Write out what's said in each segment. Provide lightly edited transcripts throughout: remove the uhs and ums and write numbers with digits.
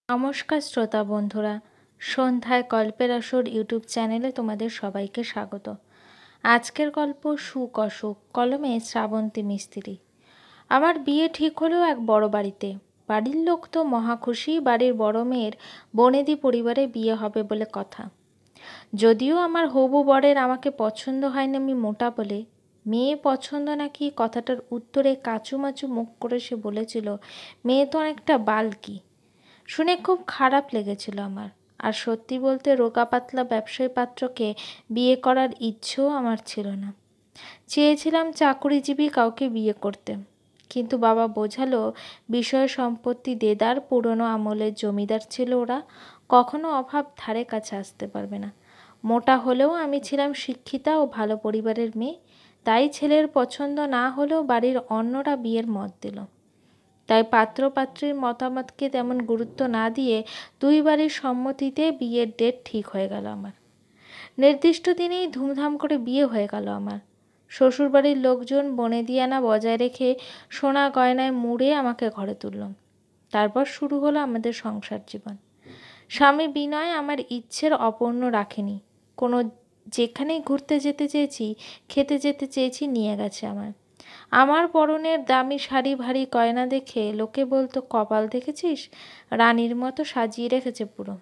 নমস্কার শ্রোতা বন্ধুরা, সন্ধ্যায় গল্পের আসর ইউটিউব চ্যানেলে তোমাদের সবাইকে স্বাগত। আজকের গল্প সুখ অসুখ, কলমে শ্রাবন্তী মিস্ত্রি। আমার বিয়ে ঠিক হলো এক বড় বাড়িতে। বাড়ির লোক তো মহা খুশি, বাড়ির বড় মেয়ের বনেদি পরিবারে বিয়ে হবে বলে কথা। যদিও আমার হবু বরের আমাকে পছন্দ হয়নি আমি মোটা বলে, মেয়ে পছন্দ নাকি কথাটার উত্তরে কাচুমাচু মুখ করে সে বলেছিল, মেয়ে তো অনেকটা বালকি। শুনে খুব খারাপ লেগেছিল আমার। আর সত্যি বলতে রোগা পাতলা ব্যবসায়ী পাত্রকে বিয়ে করার ইচ্ছেও আমার ছিল না। চেয়েছিলাম চাকুরিজীবী কাউকে বিয়ে করতে, কিন্তু বাবা বোঝালো বিষয় সম্পত্তি দেদার, পুরনো আমলের জমিদার ছিল ওরা, কখনো অভাব ধারে কাছে আসতে পারবে না। মোটা হলেও আমি ছিলাম শিক্ষিতা ও ভালো পরিবারের মেয়ে, তাই ছেলের পছন্দ না হলেও বাড়ির অন্যরা বিয়ের মত দিল। তাই পাত্র পাত্রীর মতামতকে তেমন গুরুত্ব না দিয়ে দুই বাড়ির সম্মতিতে বিয়ের ডেট ঠিক হয়ে গেল আমার। নির্দিষ্ট দিনেই ধুমধাম করে বিয়ে হয়ে গেল আমার। শ্বশুরবাড়ির লোকজন বনেদিয়ানা বজায় রেখে সোনা গয়নায় মুড়ে আমাকে ঘরে তুলল। তারপর শুরু হলো আমাদের সংসার জীবন। স্বামী বিনয় আমার ইচ্ছের অপূর্ণ রাখেনি। কোনো যেখানেই ঘুরতে যেতে চেয়েছি, খেতে যেতে চেয়েছি, নিয়ে গেছে আমার। আমার পরনের দামি শাড়ি ভারী গয়না দেখে লোকে বলতো, কপাল দেখেছিস, রানীর মতো সাজিয়ে রেখেছে পুরো।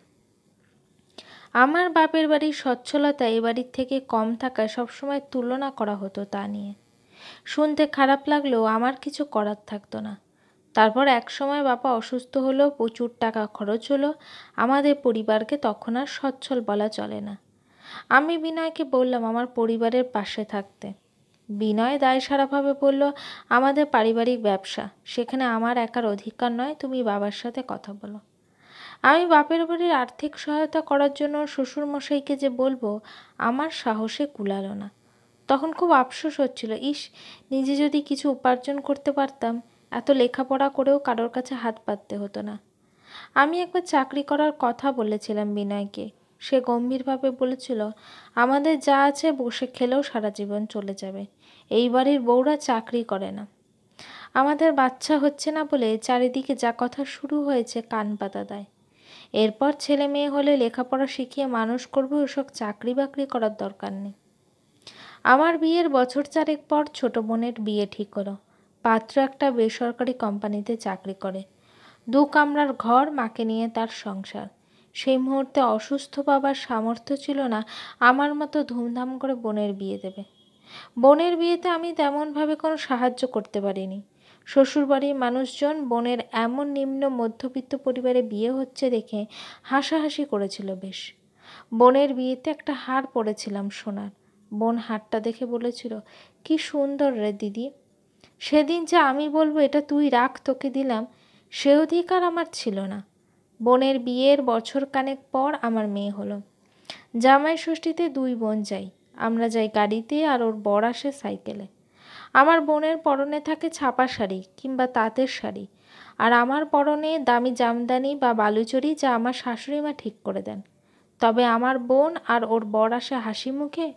আমার বাপের বাড়ির সচ্ছলতা এ বাড়ির থেকে কম থাকায় সবসময় তুলনা করা হতো তা নিয়ে। শুনতে খারাপ লাগলেও আমার কিছু করার থাকতো না। তারপর এক সময় বাবা অসুস্থ হলো, প্রচুর টাকা খরচ হলো। আমাদের পরিবারকে তখন আর সচ্ছল বলা চলে না। আমি বিনয়কে বললাম আমার পরিবারের পাশে থাকতে। বিনয় দায়সারাভাবে বলল, আমাদের পারিবারিক ব্যবসা, সেখানে আমার একার অধিকার নয়, তুমি বাবার সাথে কথা বলো। আমি বাপের বাড়ির আর্থিক সহায়তা করার জন্য শ্বশুরমশাইকে যে বলবো, আমার সাহসে কুলালো না। তখন খুব আফসোস হচ্ছিল, ইস, নিজে যদি কিছু উপার্জন করতে পারতাম, এত লেখাপড়া করেও কারোর কাছে হাত পাততে হতো না। আমি একবার চাকরি করার কথা বলেছিলাম বিনয়কে। সে গম্ভীরভাবে বলেছিল, আমাদের যা আছে বসে খেলেও সারা জীবন চলে যাবে। এই বাড়ির বউরা চাকরি করে না। আমাদের বাচ্চা হচ্ছে না বলে চারিদিকে যা কথা শুরু হয়েছে কান পাতা দেয়। এরপর ছেলে মেয়ে হলে লেখাপড়া শিখিয়ে মানুষ করবো, ওসব চাকরি বাকরি করার দরকার নেই। আমার বিয়ের বছর চারেক পর ছোট বোনের বিয়ে ঠিক হলো। পাত্র একটা বেসরকারি কোম্পানিতে চাকরি করে। 2 কামরার ঘর, মাকে নিয়ে তার সংসার। সেই মুহূর্তে অসুস্থ বাবার সামর্থ্য ছিল না আমার মতো ধুমধাম করে বোনের বিয়ে দেবে। বোনের বিয়েতে আমি তেমনভাবে কোনো সাহায্য করতে পারিনি। শ্বশুরবাড়ির মানুষজন বোনের এমন নিম্ন মধ্যবিত্ত পরিবারে বিয়ে হচ্ছে দেখে হাসাহাসি করেছিল বেশ। বোনের বিয়েতে একটা হার পরেছিলাম সোনার। বোন হারটা দেখে বলেছিল, কি সুন্দর রে দিদি। সেদিন যে আমি বলবো এটা তুই রাখ, তোকে দিলাম, সে অধিকার আমার ছিল না। বোনের বিয়ের বছর কানেক পর আমার মেয়ে হলো। জামাই ষষ্ঠীতে 2 বোন যাই। আমরা যাই গাড়িতে আর ওর বর আসে সাইকেলে। আমার বোনের পরনে থাকে ছাপা শাড়ি কিংবা তাঁতের শাড়ি, আর আমার পরনে দামি জামদানি বা বালুচরি, যা আমার শাশুড়ি মা ঠিক করে দেন। তবে আমার বোন আর ওর বর আসে হাসি মুখে,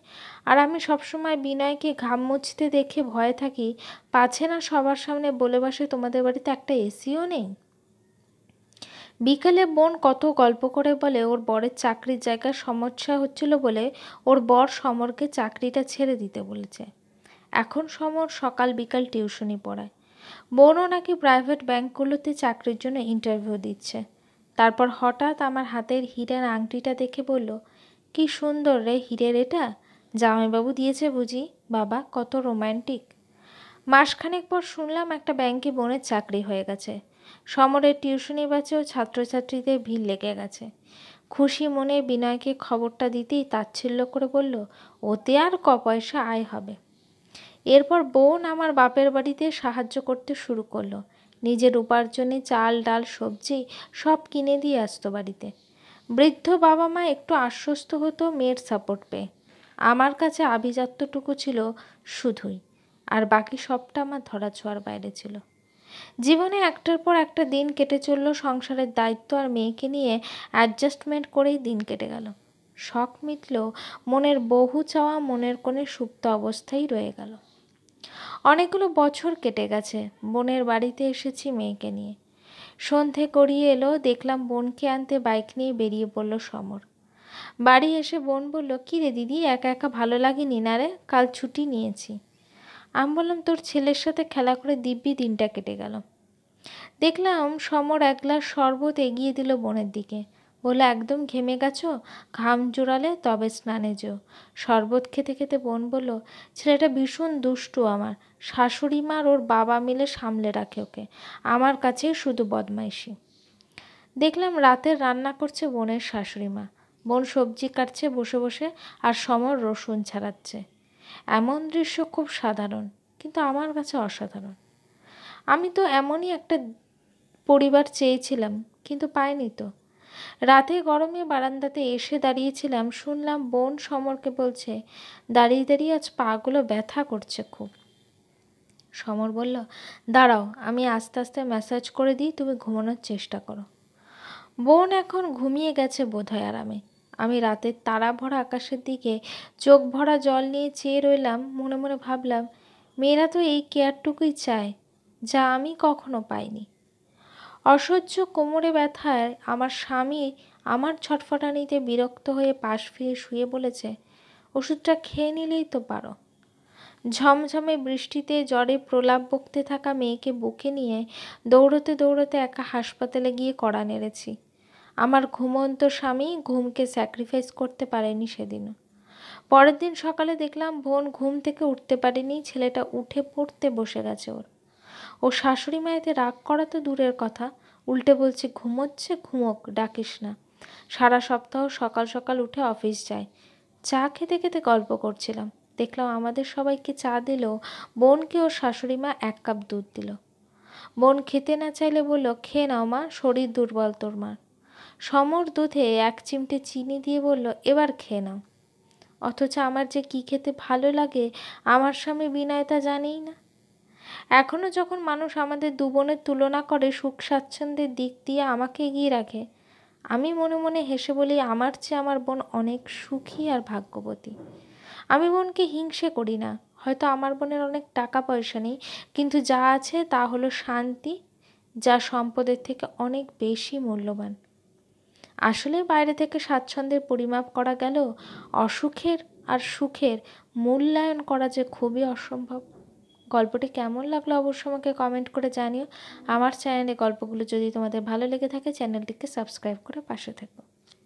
আর আমি সবসময় বিনয়কে ঘাম মুছতে দেখে ভয়ে থাকি, পাছে না সবার সামনে বলে বসে, তোমাদের বাড়িতে একটা এসিও নেই। বিকেলে বোন কত গল্প করে বলে ওর বরের চাকরির জায়গায় সমস্যা হচ্ছিল বলে ওর বর সমরকে চাকরিটা ছেড়ে দিতে বলেছে। এখন সমর সকাল বিকাল টিউশনি পড়ায়। বোনও নাকি প্রাইভেট ব্যাংকগুলোতে চাকরির জন্য ইন্টারভিউ দিচ্ছে। তারপর হঠাৎ আমার হাতের হীরের আংটিটা দেখে বলল, কি সুন্দর রে হীরের এটা, জামাইবাবু দিয়েছে বুঝি? বাবা, কত রোম্যান্টিক। মাসখানেক পর শুনলাম একটা ব্যাংকে বোনের চাকরি হয়ে গেছে। সমরের টিউশনি ব্যাচেও ছাত্রছাত্রীদের ভিড় লেগে গেছে। খুশি মনে বিনয়কে খবরটা দিতেই তাচ্ছিল্য করে বলল, ওতে আর পয়সা আয় হবে। এরপর বোন আমার বাপের বাড়িতে সাহায্য করতে শুরু করলো। নিজের উপার্জনে চাল ডাল সবজি সব কিনে দিয়ে আসতো বাড়িতে। বৃদ্ধ বাবা মা একটু আশ্বস্ত হতো মেয়ের সাপোর্ট পেয়ে। আমার কাছে আভিজাত্যটুকু ছিল শুধুই, আর বাকি সবটা আমার ধরাছোঁয়ার বাইরে ছিল। জীবনে একটার পর একটা দিন কেটে চলল সংসারের দায়িত্ব আর মেয়েকে নিয়ে অ্যাডজাস্টমেন্ট করেই দিন কেটে গেল। শখ মিটলেও মনের বহু চাওয়া মনের কোণে সুপ্ত অবস্থায় রয়ে গেল। অনেকগুলো বছর কেটে গেছে। বোনের বাড়িতে এসেছি মেয়েকে নিয়ে। সন্ধে গড়িয়ে এলো, দেখলাম বোনকে আনতে বাইক নিয়ে বেরিয়ে পড়ল সমর। বাড়ি এসে বোন বলল, কী রে দিদি, একা একা ভালো লাগেনি না রে? কাল ছুটি নিয়েছি। আমি বললাম, তোর ছেলের সাথে খেলা করে দিব্যি দিনটা কেটে গেল। দেখলাম সমর এক গ্লাস শরবত এগিয়ে দিল বোনের দিকে, বলে, একদম ঘেমে গেছো, ঘাম জোড়ালে তবে স্নানে যেও। শরবত খেতে খেতে বোন বলল, ছেলেটা ভীষণ দুষ্টু আমার, শাশুড়ি মার ওর বাবা মিলে সামলে রাখে ওকে, আমার কাছেই শুধু বদমাইশি। দেখলাম রাতের রান্না করছে বোনের শাশুড়ি মা, বোন সবজি কাটছে বসে বসে আর সমর রসুন ছাড়াচ্ছে। এমন দৃশ্য খুব সাধারণ, কিন্তু আমার কাছে অসাধারণ। আমি তো এমনই একটা পরিবার চেয়েছিলাম, কিন্তু পাইনি তো। রাতে গরমে বারান্দাতে এসে দাঁড়িয়েছিলাম, শুনলাম বোন সমরকে বলছে, দাঁড়িয়ে দাঁড়িয়ে আজ পাগুলো ব্যথা করছে খুব। সমর বলল, দাঁড়াও, আমি আস্তে আস্তে ম্যাসাজ করে দিই, তুমি ঘুমানোর চেষ্টা করো। বোন এখন ঘুমিয়ে গেছে বোধহয় আরামে। আমি রাতের তারা ভরা আকাশের দিকে চোখ ভরা জল নিয়ে চেয়ে রইলাম, মনে মনে ভাবলাম, মেয়েরা তো এই কেয়ারটুকুই চায়, যা আমি কখনো পাইনি। অসহ্য কোমরে ব্যথায় আমার স্বামী আমার ছটফটানিতে বিরক্ত হয়ে পাশ ফিরে শুয়ে বলেছে, ওষুধটা খেয়ে নিলেই তো পারো। ঝমঝমে বৃষ্টিতে জ্বরে প্রলাপ বকতে থাকা মেয়েকে বুকে নিয়ে দৌড়তে দৌড়তে একা হাসপাতালে গিয়ে কড়া নেড়েছি। আমার ঘুমন্ত স্বামী ঘুমকে স্যাক্রিফাইস করতে পারেনি সেদিনও। পরের দিন সকালে দেখলাম বোন ঘুম থেকে উঠতে পারেনি, ছেলেটা উঠে পড়তে বসে গেছে ওর। ও শাশুড়ি মায়েতে রাগ করা তো দূরের কথা, উল্টে বলছে, ঘুমোচ্ছে, ঘুমোক, ডাকিস না। সারা সপ্তাহ সকাল সকাল উঠে অফিস যায়। চা খেতে খেতে গল্প করছিলাম, দেখলাম আমাদের সবাইকে চা দিলেও বোনকে ওর শাশুড়ি মা 1 কাপ দুধ দিল। বোন খেতে না চাইলে বলল, খেয়ে নাও মা, শরীর দুর্বল তোর মা। সমর দুধে 1 চিমটে চিনি দিয়ে বলল, এবার খেয়ে নাও। অথচ আমার যে কি খেতে ভালো লাগে আমার স্বামী বিনয় তা জানেই না। এখনও যখন মানুষ আমাদের দু বোনের তুলনা করে সুখ স্বাচ্ছন্দ্যের দিক দিয়ে আমাকে এগিয়ে রাখে, আমি মনে মনে হেসে বলি, আমার চেয়ে আমার বোন অনেক সুখী আর ভাগ্যবতী। আমি বোনকে হিংসে করি না, হয়তো আমার বোনের অনেক টাকা পয়সা নেই, কিন্তু যা আছে তা হলো শান্তি, যা সম্পদের থেকে অনেক বেশি মূল্যবান। আসলে বাইরে থেকে স্বাচ্ছন্দ্যের পরিমাপ করা গেল, অসুখের আর সুখের মূল্যায়ন করা যে খুবই অসম্ভব। গল্পটি কেমন লাগলো অবশ্যই আমাকে কমেন্ট করে জানিও। আমার চ্যানেলে গল্পগুলো যদি তোমাদের ভালো লেগে থাকে, চ্যানেলটিকে সাবস্ক্রাইব করে পাশে থেকো।